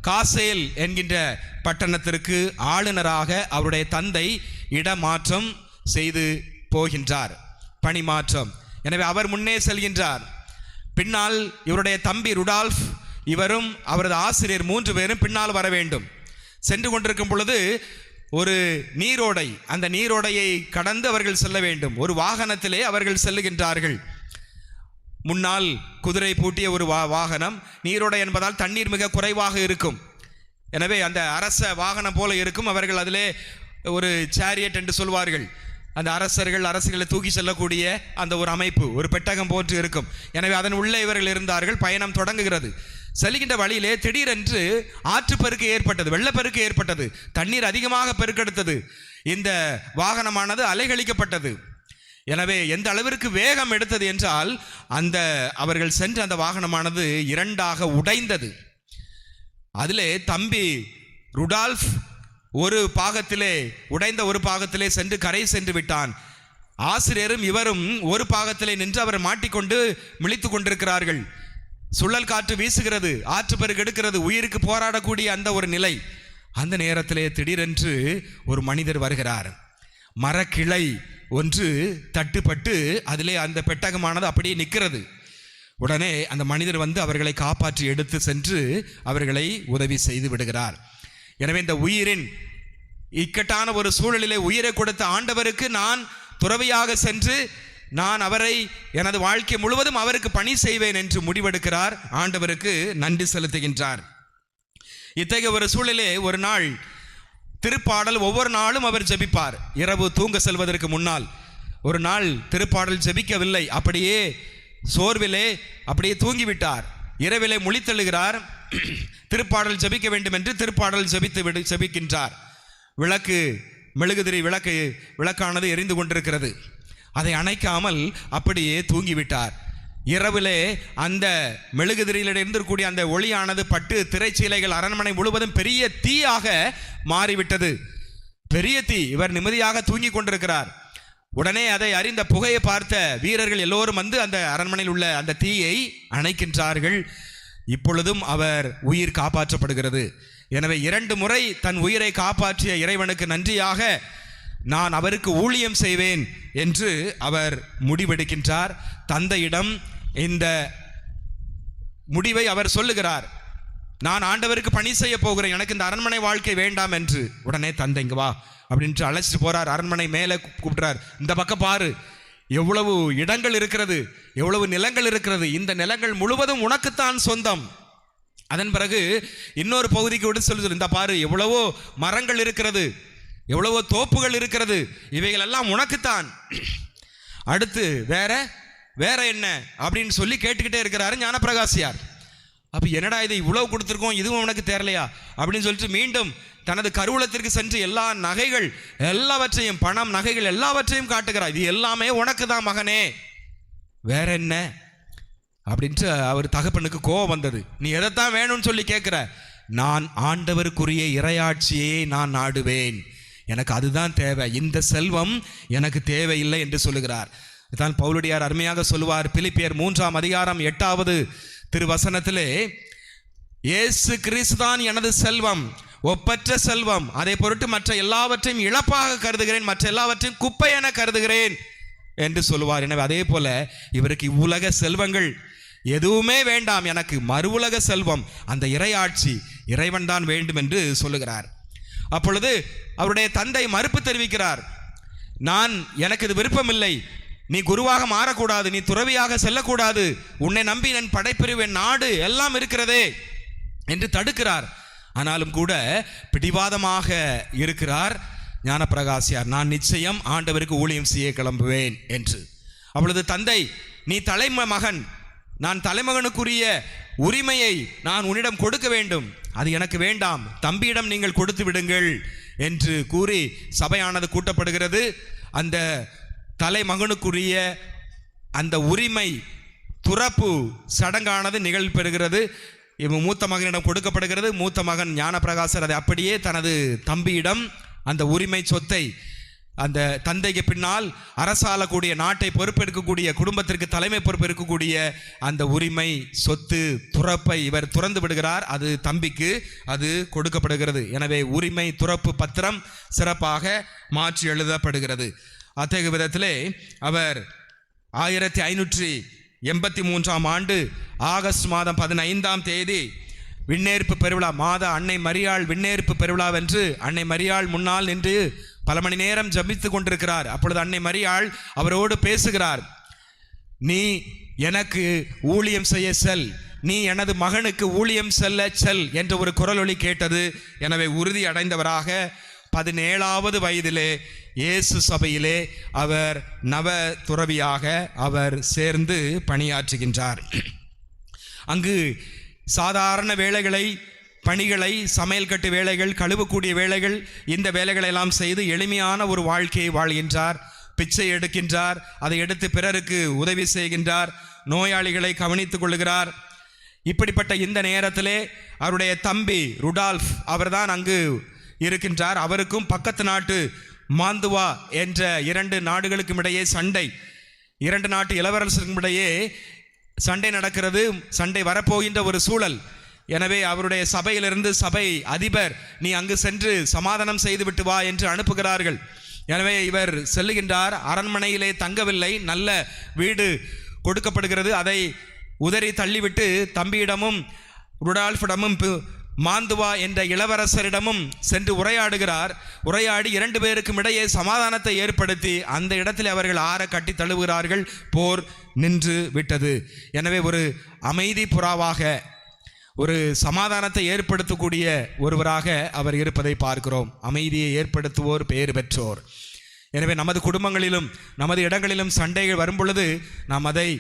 காசேல் என்கின்ற பட்டணத்திற்கு ஆளுநராக அவருடைய தந்தை இடமாற்றம் செய்து போகின்றார், பணி மாற்றம். எனவே அவர் முன்னே செல்கின்றார். பின்னால் இவருடைய தம்பி ருடால்ஃப், இவரும் அவரது ஆசிரியர் 3 பேரும் பின்னால் வர வேண்டும். சென்று கொண்டிருக்கும் பொழுது ஒரு நீரோடை, அந்த நீரோடையை கடந்து அவர்கள் செல்ல வேண்டும். ஒரு வாகனத்திலே அவர்கள் செல்லுகின்றார்கள். முன்னால் குதிரை பூட்டிய ஒரு வாகனம். நீரோடை என்பதால் தண்ணீர் மிக குறைவாக இருக்கும். எனவே அந்த அரச வாகனம் போல இருக்கும். அவர்கள் அதிலே ஒரு சேரியட் என்று சொல்வார்கள், அந்த அரசுகளை தூக்கி செல்லக்கூடிய அந்த ஒரு அமைப்பு, ஒரு பெட்டகம் போன்று இருக்கும். எனவே அதன் உள்ளே இவர்கள் இருந்தார்கள். பயணம் தொடங்குகிறது. செல்கின்ற வழியிலே திடீரென்று ஆற்றுப்பெருக்கு ஏற்பட்டது, வெள்ளப்பெருக்கு ஏற்பட்டது, தண்ணீர் அதிகமாக பெருக்கெடுத்தது. இந்த வாகனமானது அலைகழிக்கப்பட்டது. எனவே எந்த அளவிற்கு வேகம் எடுத்தது என்றால் அந்த அவர்கள் சென்ற அந்த வாகனமானது 2ஆக உடைந்தது. அதிலே தம்பி ருடால்ஃப் ஒரு பாகத்திலே, உடைந்த ஒரு பாகத்திலே சென்று கரை சென்று விட்டான். ஆசிரியரும் இவரும் ஒரு பாகத்திலே நின்று அவர் மாட்டிக்கொண்டு மிளித்து கொண்டிருக்கிறார்கள். சுழல் காற்று வீசுகிறது, ஆற்றுப்பெருக்கு எடுக்கிறது, உயிருக்கு போராடக்கூடிய அந்த ஒரு நிலை. அந்த நேரத்திலே திடீரென்று ஒரு மனிதர் வருகிறார். மரக்கிளை ஒன்று தட்டுப்பட்டு அதிலே அந்த பெட்டகமானது அப்படியே நிற்கிறது. உடனே அந்த மனிதர் வந்து அவர்களை காப்பாற்றி எடுத்து சென்று அவர்களை உதவி செய்து விடுகிறார். எனவே இந்த உயிரின் இக்கட்டான ஒரு சூழலிலே உயிரை கொடுத்த ஆண்டவருக்கு நான் துறவியாக சென்று நான் அவரை எனது வாழ்க்கை முழுவதும் அவருக்கு பணி செய்வேன் என்று முடிவெடுக்கிறார். ஆண்டவருக்கு நன்றி செலுத்துகின்றார். இத்தகைய ஒரு சூழலிலே ஒரு நாள் திருப்பாடல் ஒவ்வொரு நாளும் அவர் ஜெபிப்பார். இரவு தூங்க செல்வதற்கு முன்னால் ஒரு நாள் திருப்பாடல் ஜெபிக்கவில்லை. அப்படியே சோர்விலே அப்படியே தூங்கிவிட்டார். இரவிலே முழித்தெழுகிறார். திருப்பாடல் ஜெபிக்க வேண்டும் என்று திருப்பாடல் ஜெபிக்கின்றார். மெழுகுதிரி விளக்கானது எரிந்து கொண்டிருக்கிறது. அதை அணைக்காமல் அப்படியே தூங்கிவிட்டார். இரவிலே அந்த மெழுகுதிரியில் இருந்திருக்கக்கூடிய அந்த ஒளியானது பட்டு திரைச்சீலைகள் அரண்மனை முழுவதும் பெரிய தீயாக மாறிவிட்டது. பெரிய தீ. இவர் நிம்மதியாக தூங்கி கொண்டிருக்கிறார். உடனே அதை அறிந்த புகையை பார்த்த வீரர்கள் எல்லோரும் வந்து அந்த அரண்மனையில் உள்ள அந்த தீயை அணைக்கின்றார்கள். இப்பொழுதும் அவர் உயிர் காப்பாற்றப்படுகிறது. எனவே 2 முறை தன் உயிரை காப்பாற்றிய இறைவனுக்கு நன்றியாக நான் அவருக்கு ஊழியம் செய்வேன் என்று அவர் முடிவெடுக்கின்றார். தந்தையிடம் இந்த முடிவை அவர் சொல்லுகிறார். நான் ஆண்டவருக்கு பணி செய்ய போகிறேன், எனக்கு இந்த அரண்மனை வாழ்க்கை வேண்டாம் என்று. உடனே தந்தை இங்க வா அப்படின்ட்டு அழைச்சிட்டு போறார். அரண்மனை மேலே கூப்பிடுறார். இந்த பக்கம் பாரு, எவ்வளவு இடங்கள் இருக்கிறது, எவ்வளவு நிலங்கள் இருக்கிறது, இந்த நிலங்கள் முழுவதும் உனக்குத்தான் சொந்தம். அதன் பிறகு இன்னொரு பகுதிக்கு விட்டு சொல்லுது, இந்த பாரு எவ்வளவோ மரங்கள் இருக்கிறது, எவ்வளவோ தோப்புகள் இருக்கிறது, இவைகள் எல்லாம் உனக்குத்தான். அடுத்து வேற என்ன அப்படின்னு சொல்லி கேட்டுக்கிட்டே இருக்கிறாரு ஞானப்பிரகாசியார். அப்ப என்னடா இது இவ்வளவு கொடுத்துருக்கோம், இதுவும் உனக்கு தேரலையா அப்படின்னு சொல்லிட்டு மீண்டும் தனது கருவூலத்திற்கு சென்று எல்லா நகைகள் எல்லாவற்றையும், பணம் நகைகள் எல்லாவற்றையும் காட்டுகிறார். இது எல்லாமே உனக்கு தான் மகனே, வேற என்ன அப்படின்ட்டு அவர் தகப்பனுக்கு கோபம் வந்தது. நீ எதைத்தான் வேணும்னு சொல்லி கேட்கிற? நான் ஆண்டவருக்குரிய இறையாட்சியை நான் நாடுவேன், எனக்கு அதுதான் தேவை, இந்த செல்வம் எனக்கு தேவையில்லை என்று சொல்லுகிறார். தான் பவுலடியார் அருமையாக சொல்லுவார். பிலிப்பியர் 3ஆம் அதிகாரம் 8வது திருவசனத்திலே, இயேசு கிறிஸ்து தான் எனது செல்வம், ஒப்பற்ற செல்வம், அதை பொருட்டு மற்ற எல்லாவற்றையும் இழப்பாக கருதுகிறேன், மற்ற எல்லாவற்றையும் குப்பை என கருதுகிறேன் என்று சொல்லுவார். எனவே அதே போல இவருக்கு இவ்வுலக செல்வங்கள் எதுவுமே வேண்டாம், எனக்கு மறு உலக செல்வம், அந்த இறையாட்சி, இறைவன் தான் வேண்டும் என்று சொல்லுகிறார். அப்பொழுது அவருடைய தந்தை மறுப்பு தெரிவிக்கிறார். எனக்கு இது விருப்பமில்லை, நீ குருவாக மாறக்கூடாது, நீ துறவியாக செல்லக்கூடாது, உன்னை நம்பி என் படைப்பிரிவு, என் நாடு எல்லாம் இருக்கிறதே என்று தடுக்கிறார். ஆனாலும் கூட பிடிவாதமாக இருக்கிறார் ஞானப்பிரகாசியார். நான் நிச்சயம் ஆண்டவருக்கு ஊழியம் செய்ய கிளம்புவேன் என்று. அப்பொழுது தந்தை, நீ தலைமகன், நான் தலைமகனுக்குரிய உரிமையை நான் உன்னிடம் கொடுக்க வேண்டும், அது எனக்கு வேண்டாம், தம்பியிடம் நீங்கள் கொடுத்து விடுங்கள் என்று கூறி சபையானது கூட்டப்படுகிறது. அந்த தலைமகனுக்குரிய அந்த உரிமை துறப்பு சடங்கானது நிகழ்பெறுகிறது. இவன் மூத்த மகனிடம் கொடுக்கப்படுகிறது. மூத்த மகன் ஞானப்பிரகாசர் அதை அப்படியே தனது தம்பியிடம் அந்த உரிமை சொத்தை, அந்த தந்தைக்கு பின்னால் அரசாளக்கூடிய, நாட்டை பொறுப்பெடுக்கக்கூடிய, குடும்பத்திற்கு தலைமை பொறுப்பு இருக்கக்கூடிய அந்த உரிமை சொத்து துறப்பை இவர் துறந்து விடுகிறார். அது தம்பிக்கு அது கொடுக்கப்படுகிறது. எனவே உரிமை துறப்பு பத்திரம் சிறப்பாக மாற்றி எழுதப்படுகிறது. அத்தகைய விதத்திலே அவர் 1583ஆம் ஆண்டு ஆகஸ்ட் மாதம் 15ஆம் தேதி விண்ணேற்பு பெருவிழா, மாதா அன்னை மரியாள் விண்ணேற்பு பெருவிழாவென்று அன்னை மரியாள் முன்னால் நின்று பல மணி நேரம் ஜபித்து கொண்டிருக்கிறார். அப்பொழுது அன்னை மரியாள் அவரோடு பேசுகிறார். நீ எனக்கு ஊழியம் செய்ய செல், நீ எனது மகனுக்கு ஊழியம் செல் என்ற ஒரு குரலொலி கேட்டது. எனவே உறுதி அடைந்தவராக 17வது வயதிலே இயேசு சபையிலே அவர் நவ துறவியாக அவர் சேர்ந்து பணியாற்றுகின்றார். அங்கு சாதாரண வேலைகளை, பணிகளை, சமையல் கட்டு வேலைகள், கழுவக்கூடிய வேலைகள், இந்த வேலைகளை எல்லாம் செய்து எளிமையான ஒரு வாழ்க்கையை வாழ்கின்றார். பிச்சை எடுக்கின்றார், அதை எடுத்து பிறருக்கு உதவி செய்கின்றார், நோயாளிகளை கவனித்துக் கொள்கிறார். இப்படிப்பட்ட இந்த நேரத்திலே அவருடைய தம்பி ருடால்ஃப் அவர்தான் அங்கு இருக்கின்றார். அவருக்கும் பக்கத்து நாட்டு மாந்துவா என்ற 2 நாடுகளுக்கும் இடையே சண்டை, 2 நாட்டு இளவரசருக்கும் இடையே சண்டை நடக்கிறது. சண்டை வரப்போகின்ற ஒரு சூழல். எனவே அவருடைய சபையிலிருந்து சபை அதிபர், நீ அங்கு சென்று சமாதானம் செய்துவிட்டு வா என்று அனுப்புகிறார்கள். எனவே இவர் செல்லுகின்றார். அரண்மனையிலே தங்கவில்லை, நல்ல வீடு கொடுக்கப்படுகிறது. அதை உதறி தள்ளிவிட்டு தம்பியிடமும் ருடால்ஃபிடமும் மாந்துவா என்ற இளவரசரிடமும் சென்று உரையாடி 2 பேருக்கும் இடையே சமாதானத்தை ஏற்படுத்தி அந்த இடத்தில் அவர்கள் ஆற கட்டி தழுவுகிறார்கள். போர் நின்று விட்டது. எனவே ஒரு அமைதி புறாவாக, ஒரு சமாதானத்தை ஏற்படுத்தக்கூடிய ஒருவராக அவர் இருப்பதை பார்க்கிறோம். அமைதியை ஏற்படுத்துவோர் பேறு பெற்றோர். எனவே நமது குடும்பங்களிலும் நமது இடங்களிலும் சண்டைகள் வரும் பொழுது நாம் அதை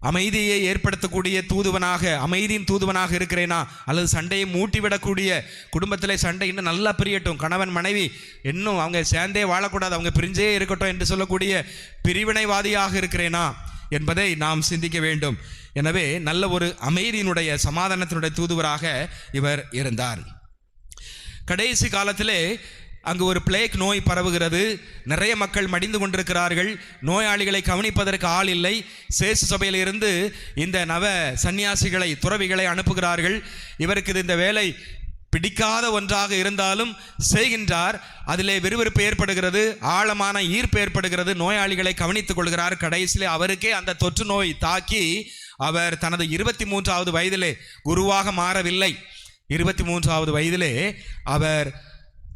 அமைதியை ஏற்படுத்தக்கூடிய தூதுவனாக, அமைதியின் தூதுவனாக இருக்கிறேனா, அல்லது சண்டையை மூட்டிவிடக்கூடிய, குடும்பத்தில் சண்டை இன்னும் நல்லா பிரியட்டும், கணவன் மனைவி இன்னும் அவங்க சேர்ந்தே வாழக்கூடாது, அவங்க பிரிஞ்சே இருக்கட்டும் என்று சொல்லக்கூடிய பிரிவினைவாதியாக இருக்கிறேனா என்பதை நாம் சிந்திக்க வேண்டும். எனவே நல்ல ஒரு அமைதியினுடைய, சமாதானத்தினுடைய தூதுவராக இவர் இருந்தார். கடைசி காலத்திலே அங்கு ஒரு பிளேக் நோய் பரவுகிறது. நிறைய மக்கள் மடிந்து கொண்டிருக்கிறார்கள். நோயாளிகளை கவனிப்பதற்கு ஆள் இல்லை. சேசு சபையிலிருந்து இந்த நவ சன்னியாசிகளை, துறவிகளை அனுப்புகிறார்கள். இவருக்கு இந்த வேலை பிடிக்காத ஒன்றாக இருந்தாலும் செய்கின்றார். அதிலே விறுவிறுப்பு ஏற்படுகிறது, ஆழமான ஈர்ப்பு ஏற்படுகிறது. நோயாளிகளை கவனித்துக் கொள்கிறார். கடைசியிலே அவருக்கே அந்த தொற்று நோய் தாக்கி அவர் தனது 23வது வயதிலே குருவாக மாறவில்லை. 23வது வயதிலே அவர்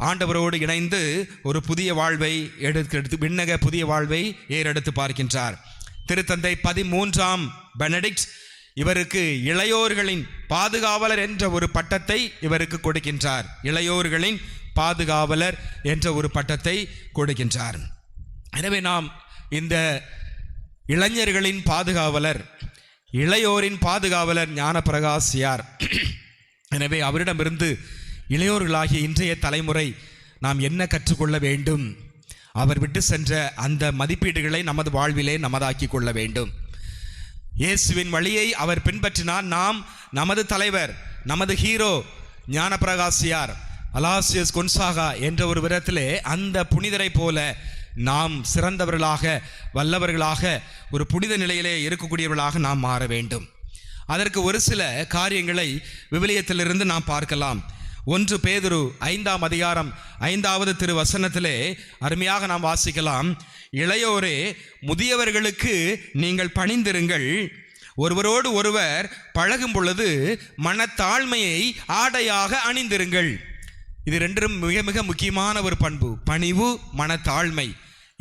ஆண்டவரோடு இணைந்து ஒரு புதிய வாழ்வை எடுத்து விண்ணக புதிய வாழ்வை ஏறெடுத்து பார்க்கின்றார். திருத்தந்தை 13ஆம் பெனடிக்ட் இவருக்கு இளையோர்களின் பாதுகாவலர் என்ற ஒரு பட்டத்தை இவருக்கு கொடுக்கின்றார். இளையோர்களின் பாதுகாவலர் என்ற ஒரு பட்டத்தை கொடுக்கின்றார். எனவே நாம் இந்த இளைஞர்களின் பாதுகாவலர், இளையோரின் பாதுகாவலர் ஞானப்பிரகாசியார். எனவே அவரிடமிருந்து இளையோர்களாகிய இன்றைய தலைமுறை நாம் என்ன கற்றுக்கொள்ள வேண்டும்? அவர் விட்டு சென்ற அந்த மதிப்பீடுகளை நமது வாழ்விலே நமதாக்கி கொள்ள வேண்டும். இயேசுவின் வழியை அவர் பின்பற்றினார். நாம் நமது தலைவர், நமது ஹீரோ ஞானப்பிரகாசியார், அலாசியஸ் கொன்சாகா என்ற ஒரு விதத்திலே அந்த புனிதரை போல நாம் சிறந்தவர்களாக, வல்லவர்களாக, ஒரு புனித நிலையிலே இருக்கக்கூடியவர்களாக நாம் மாற வேண்டும். அதற்கு ஒரு சில காரியங்களை விவிலியத்திலிருந்து நாம் பார்க்கலாம். 1 பேதுரு 5ஆம் அதிகாரம் 5வது திருவசனத்திலே அருமையாக நாம் வாசிக்கலாம். இளையோரே, முதியவர்களுக்கு நீங்கள் பணிந்திருங்கள். ஒருவரோடு ஒருவர் பழகும் பொழுது மனத்தாழ்மையை ஆடையாக அணிந்திருங்கள். இது ரெண்டும் மிக மிக முக்கியமான ஒரு பண்பு, பணிவு, மனத்தாழ்மை.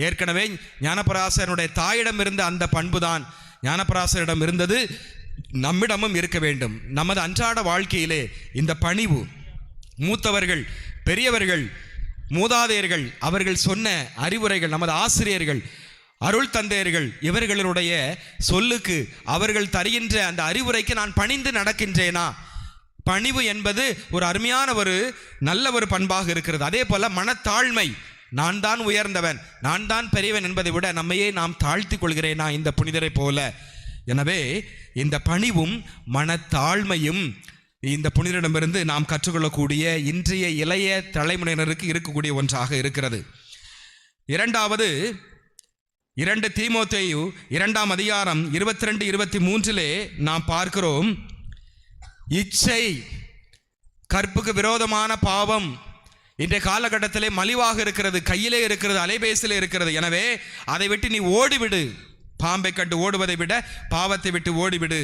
ஏற்கனவே ஞானப்பிரகாசனுடைய தாயிடம் இருந்த அந்த பண்பு தான் ஞானப்பிரகாசரிடம் இருந்தது, நம்மிடமும் இருக்க வேண்டும். நமது அன்றாட வாழ்க்கையிலே இந்த பணிவு, மூத்தவர்கள், பெரியவர்கள், மூதாதையர்கள் அவர்கள் சொன்ன அறிவுரைகள், நமது ஆசிரியர்கள், அருள் தந்தையர்கள் இவர்களுடைய சொல்லுக்கு, அவர்கள் தருகின்ற அந்த அறிவுரைக்கு நான் பணிந்து நடக்கின்றேனா? பணிவு என்பது ஒரு அருமையான ஒரு நல்ல ஒரு பண்பாக இருக்கிறது. அதே போல மனத்தாழ்மை, நான் தான் உயர்ந்தவன், நான் தான் பெரியவன் என்பதை விட நம்மையே நாம் தாழ்த்தி கொள்கிறேனா இந்த புனிதரை போல? எனவே இந்த பணிவும் மனத்தாழ்மையும் இந்த புனிதரிடமிருந்து நாம் கற்றுக்கொள்ளக்கூடிய இன்றைய இளைய தலைமுறையினருக்கு இருக்கக்கூடிய ஒன்றாக இருக்கிறது. 2 தீமோத்தேயு 2ஆம் அதிகாரம் 22-23 நாம் பார்க்கிறோம். இச்சை, கற்புக்கு விரோதமான பாவம் இன்றைய காலகட்டத்திலே மலிவாக இருக்கிறது, கையிலே இருக்கிறது, அலைபேசியிலே இருக்கிறது. எனவே அதை விட்டு நீ ஓடிவிடு. பாம்பை கண்டு ஓடுவதை விட பாவத்தை விட்டு ஓடிவிடு.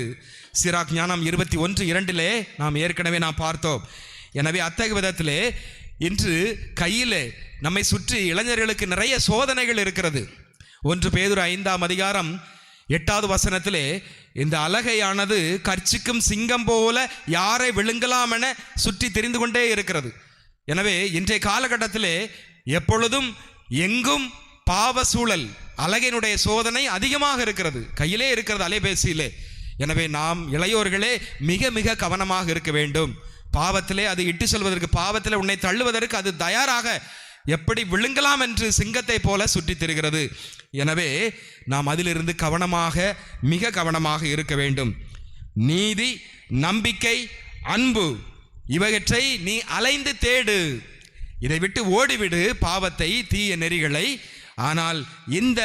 சிராக் ஞானம் 21:2 நாம் ஏற்கனவே பார்த்தோம். எனவே அத்தகைய விதத்திலே இன்று கையிலே நம்மை சுற்றி இளைஞர்களுக்கு நிறைய சோதனைகள் இருக்கிறது. 1 பேதுரு 5ஆம் அதிகாரம் 8வது வசனத்திலே இந்த அலகையானது கர்ச்சிக்கும் சிங்கம் போல யாரை விழுங்கலாம் என சுற்றி தெரிந்து கொண்டே இருக்கிறது. எனவே இன்றைய காலகட்டத்திலே எப்பொழுதும் எங்கும் பாவ சூழல், அலகையினுடைய சோதனை அதிகமாக இருக்கிறது, கையிலே இருக்கிறது, அலைபேசியிலே. எனவே நாம் இளையோர்களே மிக மிக கவனமாக இருக்க வேண்டும். பாவத்திலே அது இட்டு செல்வதற்கு, பாவத்திலே உன்னை தள்ளுவதற்கு அது தயாராக எப்படி விழுங்கலாம் என்று சிங்கத்தை போல சுற்றி திரிகிறது. எனவே நாம் அதிலிருந்து கவனமாக, மிக கவனமாக இருக்க வேண்டும். நீதி, நம்பிக்கை, அன்பு இவற்றை நீ அலைந்து தேடு. இதை விட்டு ஓடிவிடு பாவத்தை, தீய நெறிகளை. ஆனால் இந்த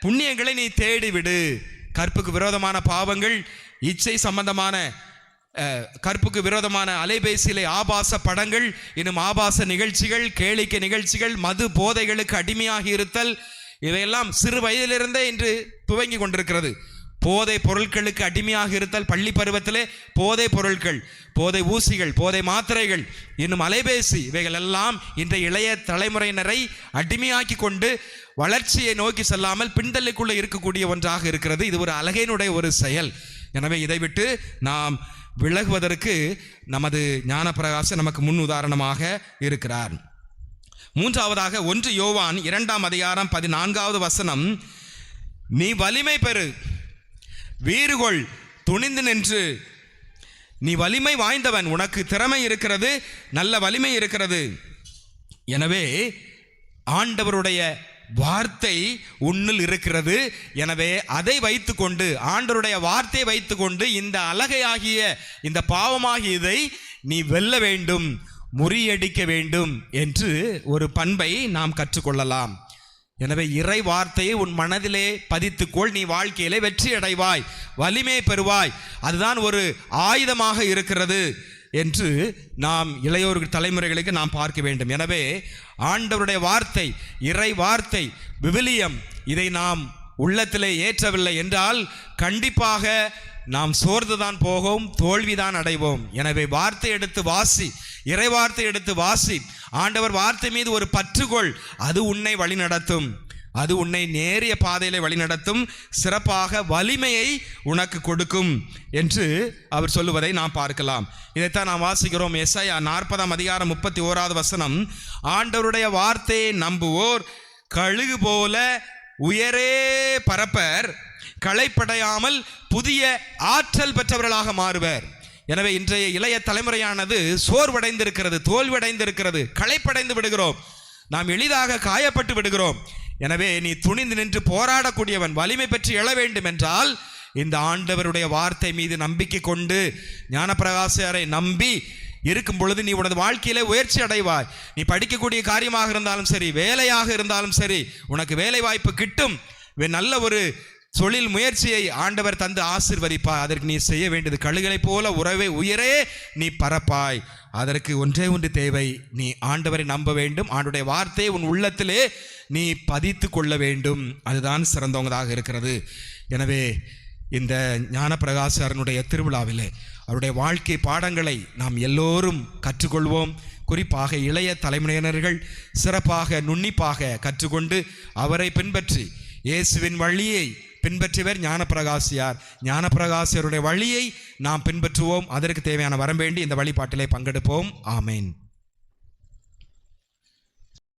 புண்ணியங்களை நீ தேடிவிடு. கற்புக்கு விரோதமான பாவங்கள், இச்சை சம்பந்தமான, கற்புக்கு விரோதமான அலைபேசியிலே ஆபாச படங்கள், இன்னும் ஆபாச நிகழ்ச்சிகள், கேளிக்கை நிகழ்ச்சிகள், மது போதைகளுக்கு அடிமையாகி இருத்தல், இவையெல்லாம் சிறு வயதிலிருந்தே இன்று துவங்கி கொண்டிருக்கிறது. போதை பொருட்களுக்கு அடிமையாக இருத்தல், பள்ளி பருவத்திலே போதை பொருட்கள், போதை ஊசிகள், போதை மாத்திரைகள், இன்னும் அலைபேசி, இவைகள் எல்லாம் இன்றைய இளைய தலைமுறையினரை அடிமையாக்கி கொண்டு வளர்ச்சியை நோக்கி செல்லாமல் பின்தள்ளிக்குள்ளே இருக்கக்கூடிய ஒன்றாக இருக்கிறது. இது ஒரு அழகையினுடைய ஒரு செயல். எனவே இதை விட்டு நாம் விலகுவதற்கு நமது ஞானப்பிரகாசர் நமக்கு முன் உதாரணமாக இருக்கிறார். மூன்றாவதாக 1 யோவான் 2ஆம் அதிகாரம் 14வது வசனம், நீ வலிமை பெறு, வீறுகொள், துணிந்து நின்று, நீ வலிமை வாய்ந்தவன், உனக்கு திறமை இருக்கிறது, நல்ல வலிமை இருக்கிறது. எனவே ஆண்டவருடைய வார்த்தை உன்னில் இருக்கிறது. எனவே அதை வைத்துக்கொண்டு, ஆண்டவருடைய வார்த்தையை வைத்துக்கொண்டு இந்த அலகையாகிய இந்த பாவமாகியதை நீ வெல்ல வேண்டும், முறியடிக்க வேண்டும் என்று ஒரு பண்பை நாம் கற்றுக்கொள்ளலாம். எனவே இறை வார்த்தையை உன் மனதிலே பதித்துக்கொள், நீ வாழ்க்கையிலே வெற்றி அடைவாய், வலிமை பெறுவாய். அதுதான் ஒரு ஆயுதமாக இருக்கிறது என்று நாம் இளையோர் தலைமுறைகளுக்கு நாம் பார்க்க வேண்டும். எனவே ஆண்டவருடைய வார்த்தை, இறை வார்த்தை, விவிலியம், இதை நாம் உள்ளத்திலே ஏற்றவில்லை என்றால் கண்டிப்பாக நாம் சோர்ந்துதான் போவோம், தோல்விதான் அடைவோம். எனவே வார்த்தை எடுத்து வாசி, இறை வார்த்தை எடுத்து வாசி, ஆண்டவர் வார்த்தை மீது ஒரு பற்றுகொள். அது உன்னை வழிநடத்தும், அது உன்னை நேரிய பாதையிலே வழிநடத்தும், சிறப்பாக வலிமையை உனக்கு கொடுக்கும் என்று அவர் சொல்லுவதை நாம் பார்க்கலாம். இதைத்தான் நாம் வாசிக்கிறோம். எசாயா 40ஆம் அதிகாரம் 31வது வசனம், ஆண்டவருடைய வார்த்தையை நம்புவோர் கழுகு போல உயரே பரப்பர், களைப்படையாமல் புதிய ஆற்றல் பெற்றவர்களாக மாறுவர். எனவே இன்றைய இளைய தலைமுறையானது சோர்வடைந்திருக்கிறது, தோல்வியடைந்திருக்கிறது, களைப்படைந்து விடுகிறோம், நாம் எளிதாக காயப்பட்டு விடுகிறோம். எனவே நீ துணிந்து நின்று போராடக்கூடியவன், வலிமை பெற்று எழ வேண்டும் என்றால் இந்த ஆண்டவருடைய வார்த்தை மீது நம்பிக்கை கொண்டு ஞானப்பிரகாசரை நம்பி இருக்கும் பொழுது நீ உனது வாழ்க்கையிலே உயர்ச்சி அடைவாய். நீ படிக்கக்கூடிய காரியமாக இருந்தாலும் சரி, வேலையாக இருந்தாலும் சரி, உனக்கு வேலை வாய்ப்பு கிட்டும். நல்ல ஒரு தொழில் முயற்சியை ஆண்டவர் தந்து ஆசீர்வதிப்பாய். அதற்கு நீ செய்ய வேண்டியது கழுகளைப் போல உயரே நீ பரப்பாய். அதற்கு ஒன்றே ஒன்று தேவை, நீ ஆண்டவரை நம்ப வேண்டும், ஆண்டவருடைய வார்த்தையை உன் உள்ளத்திலே நீ பதித்து கொள்ள வேண்டும். அதுதான் சிறந்தவங்கதாக இருக்கிறது. எனவே இந்த ஞானப்பிரகாசரனுடைய திருவிழாவிலே அவருடைய வாழ்க்கை பாடங்களை நாம் எல்லோரும் கற்றுக்கொள்வோம். குறிப்பாக இளைய தலைமுறையினர்கள் சிறப்பாக நுண்ணிப்பாக கற்றுக்கொண்டு அவரை பின்பற்றி இயேசுவின் வழியை பின்பற்றியவர் ஞானப்பிரகாசியார். ஞானப்பிரகாசியருடைய வழியை நாம் பின்பற்றுவோம். அதற்கு தேவையான வரம் வேண்டி இந்த வழிபாட்டிலே பங்கெடுப்போம். ஆமேன்.